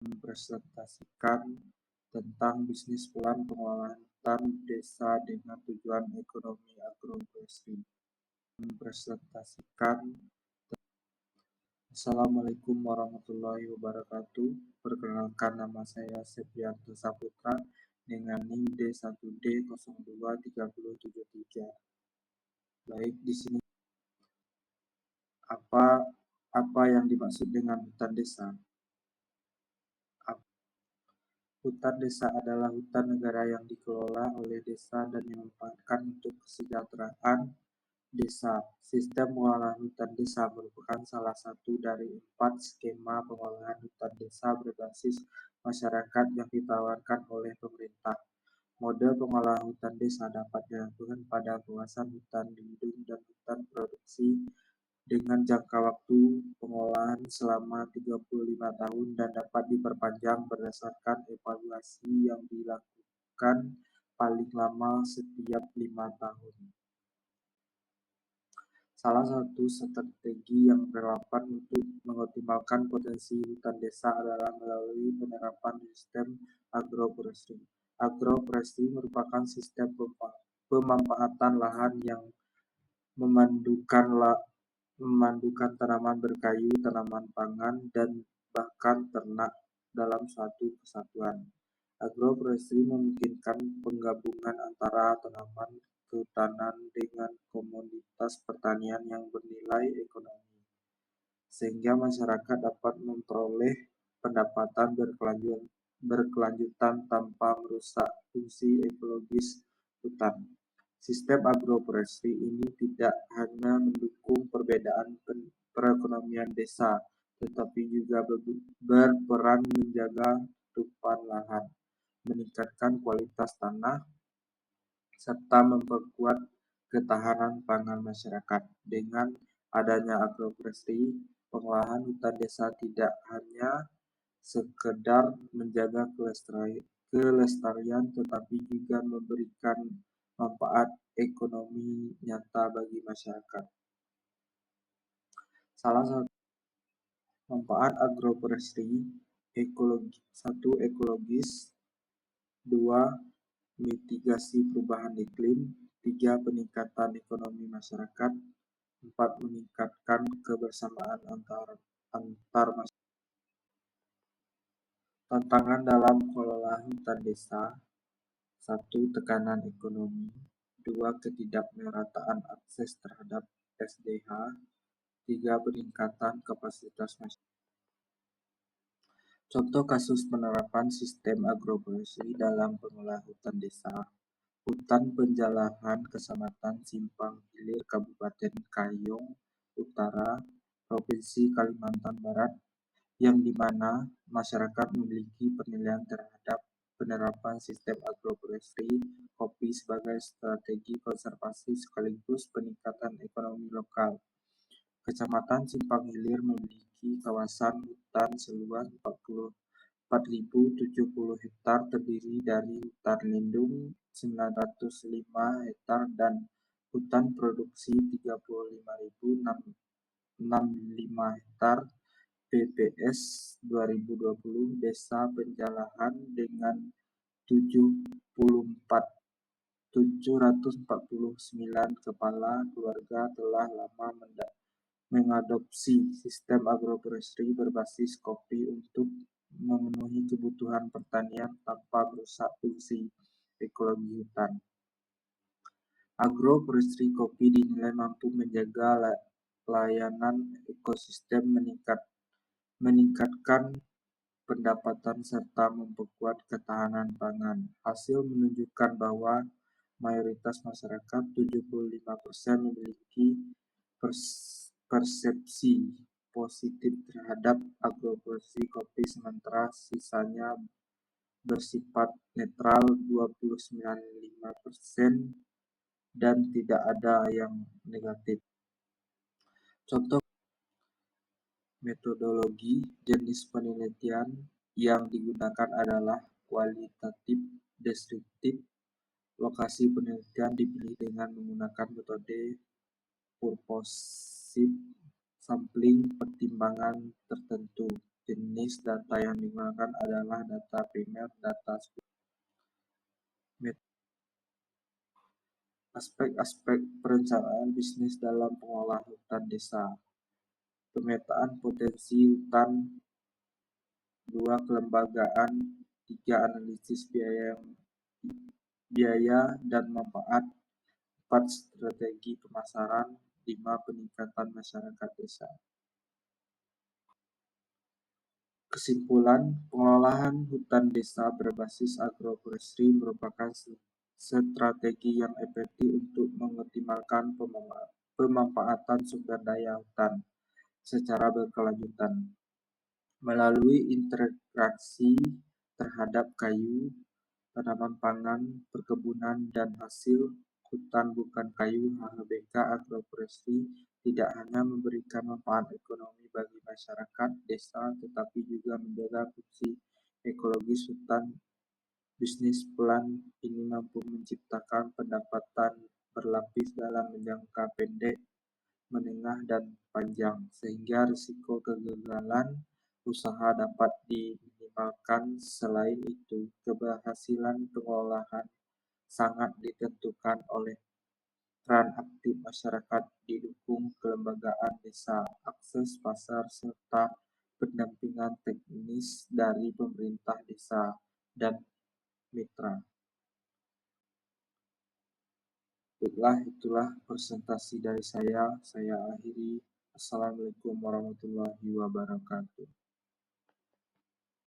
mempresentasikan tentang bisnis plan pengelolaan hutan desa dengan tujuan ekonomi agroforestry. Mempresentasikan. Assalamualaikum warahmatullahi wabarakatuh. Perkenalkan, nama saya Septianto Saputra dengan NIM D1D023073. Baik, di sini apa yang dimaksud dengan hutan desa? Hutan desa adalah hutan negara yang dikelola oleh desa dan dimanfaatkan untuk kesejahteraan desa. Sistem pengelolaan hutan desa merupakan salah satu dari 4 skema pengelolaan hutan desa berbasis masyarakat yang ditawarkan oleh pemerintah. Model pengelolaan hutan desa dapat dilakukan pada kawasan hutan lindung dan hutan produksi dengan jangka waktu pengelolaan selama 35 tahun dan dapat diperpanjang berdasarkan evaluasi yang dilakukan paling lama setiap 5 tahun. Salah satu strategi yang relevan untuk mengoptimalkan potensi hutan desa adalah melalui penerapan sistem agroforestry. Agroforestry merupakan sistem pemanfaatan lahan yang memandukan tanaman berkayu, tanaman pangan, dan bahkan ternak dalam suatu kesatuan. Agroforestry memungkinkan penggabungan antara tanaman kehutanan dengan komoditas pertanian yang bernilai ekonomi, sehingga masyarakat dapat memperoleh pendapatan berkelanjutan tanpa merusak fungsi ekologis hutan. Sistem agroforestry ini tidak hanya mendukung perbedaan perekonomian desa, tetapi juga berperan menjaga tutupan lahan, meningkatkan kualitas tanah, serta memperkuat ketahanan pangan masyarakat. Dengan adanya agroforestry, pengolahan hutan desa tidak hanya sekedar menjaga kelestarian tetapi juga memberikan manfaat ekonomi nyata bagi masyarakat. Salah satu manfaat agroforestry: 1. Ekologis, 2. Mitigasi perubahan iklim, 3. Peningkatan ekonomi masyarakat, 4. Meningkatkan kebersamaan antar masyarakat. Tantangan dalam mengelola hutan desa: 1. Tekanan ekonomi, 2. Ketidakmerataan akses terhadap SDH, 3. Peningkatan kapasitas masyarakat. Contoh kasus penerapan sistem agroforestry dalam pengelolaan hutan desa: Hutan Penjalahan Kecamatan Simpang Hilir, Kabupaten Kayong Utara, Provinsi Kalimantan Barat, yang dimana masyarakat memiliki penilaian terhadap penerapan sistem agroforestry kopi sebagai strategi konservasi sekaligus peningkatan ekonomi lokal. Kecamatan Simpang Hilir memiliki kawasan hutan seluas 4.070 hektar terdiri dari hutan lindung 905 hektar dan hutan produksi 35.065 hektar. PPS 2020 Desa Penjalahan dengan 749 kepala keluarga telah lama mengadopsi sistem agroforestry berbasis kopi untuk memenuhi kebutuhan pertanian tanpa merusak fungsi ekologi hutan. Agroforestry kopi dinilai mampu menjaga layanan ekosistem, meningkatkan pendapatan serta memperkuat ketahanan pangan. Hasil menunjukkan bahwa mayoritas masyarakat 75% memiliki persepsi positif terhadap agroforestry kopi, sementara sisanya bersifat netral 29,5% dan tidak ada yang negatif. Contoh metodologi jenis penelitian yang digunakan adalah kualitatif deskriptif. Lokasi penelitian dipilih dengan menggunakan metode purposive sampling pertimbangan tertentu. Jenis data yang digunakan adalah data primer, data aspek-aspek perencanaan bisnis dalam pengolahan hutan desa. Pemetaan potensi hutan, 2. Kelembagaan, 3. Analisis biaya dan manfaat, 4. Strategi pemasaran, 5. Peningkatan masyarakat desa. Kesimpulan, pengelolaan hutan desa berbasis agroforestry merupakan strategi yang efektif untuk mengoptimalkan pemanfaatan sumber daya hutan secara berkelanjutan. Melalui interaksi terhadap kayu, tanaman pangan, perkebunan, dan hasil hutan bukan kayu, HHBK Agroforestry tidak hanya memberikan manfaat ekonomi bagi masyarakat desa, tetapi juga menjaga fungsi ekologis hutan. Bisnis plan ini mampu menciptakan pendapatan berlapis dalam jangka pendek, menengah, dan panjang, sehingga risiko kegagalan usaha dapat diminimalkan. Selain itu, keberhasilan pengelolaan sangat ditentukan oleh peran aktif masyarakat, didukung kelembagaan desa, akses pasar, serta pendampingan teknis dari pemerintah desa dan mitra. Baiklah, itulah presentasi dari saya. Saya akhiri. Assalamualaikum warahmatullahi wabarakatuh.